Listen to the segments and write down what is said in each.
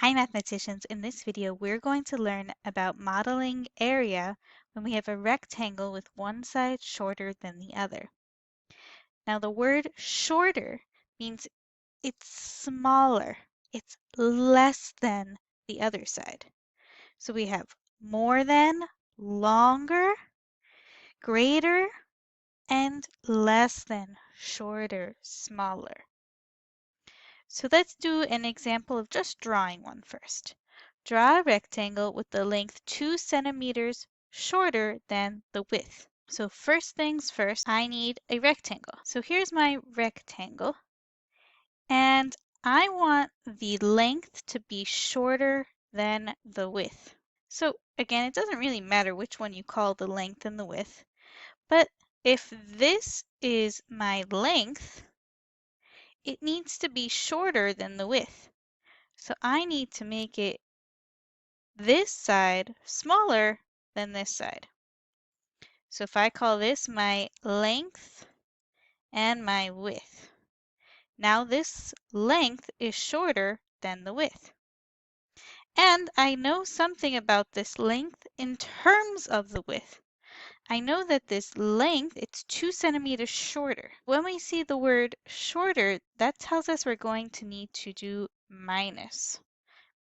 Hi mathematicians, in this video we're going to learn about modeling area when we have a rectangle with one side shorter than the other. Now the word shorter means it's smaller, it's less than the other side. So we have more than, longer, greater, and less than, shorter, smaller. So let's do an example of just drawing one first. Draw a rectangle with the length 2 centimeters shorter than the width. So first things first, I need a rectangle. So here's my rectangle, and I want the length to be shorter than the width. So again, it doesn't really matter which one you call the length and the width, but if this is my length, it needs to be shorter than the width. So I need to make it this side smaller than this side. So if I call this my length and my width, now this length is shorter than the width. And I know something about this length in terms of the width. I know that this length, it's 2 centimeters shorter. When we see the word shorter, that tells us we're going to need to do minus,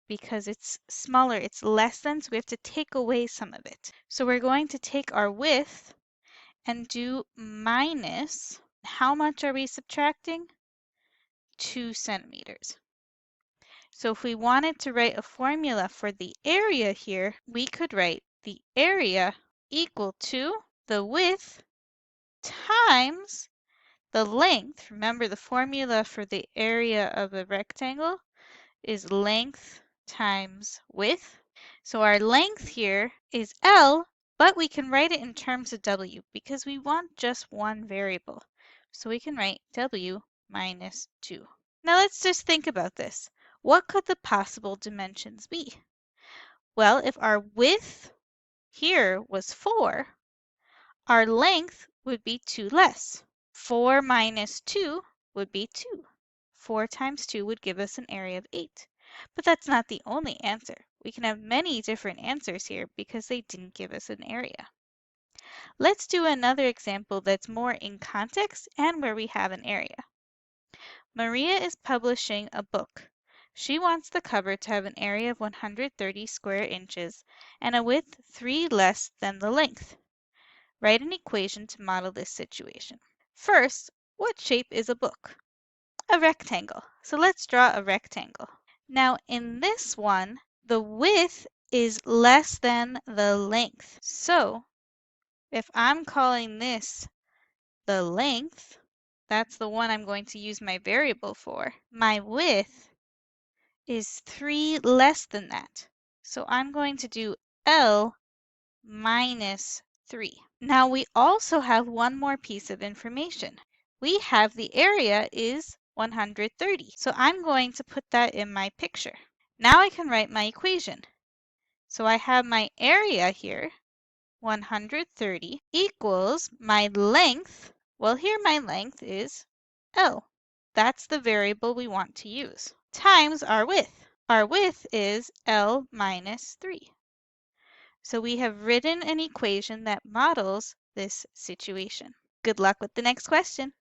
because it's smaller, it's less than, so we have to take away some of it. So we're going to take our width and do minus, how much are we subtracting? 2 centimeters. So if we wanted to write a formula for the area here, we could write the area equal to the width times the length. Remember, the formula for the area of a rectangle is length times width. So our length here is L, but we can write it in terms of W because we want just one variable. So we can write W minus 2. Now let's just think about this. What could the possible dimensions be? Well, if our width here was 4, our length would be 2 less. 4 minus 2 would be 2. 4 times 2 would give us an area of 8. But that's not the only answer. We can have many different answers here because they didn't give us an area. Let's do another example that's more in context and where we have an area. Maria is publishing a book. She wants the cover to have an area of 130 square inches and a width 3 less than the length. Write an equation to model this situation. First, what shape is a book? A rectangle. So let's draw a rectangle. Now in this one, the width is less than the length. So if I'm calling this the length, that's the one I'm going to use my variable for. My width is 3 less than that. So I'm going to do L minus 3. Now we also have one more piece of information. We have the area is 130. So I'm going to put that in my picture. Now I can write my equation. So I have my area here, 130, equals my length. Well, here my length is L. That's the variable we want to use. Times our width. Our width is L minus 3. So we have written an equation that models this situation. Good luck with the next question.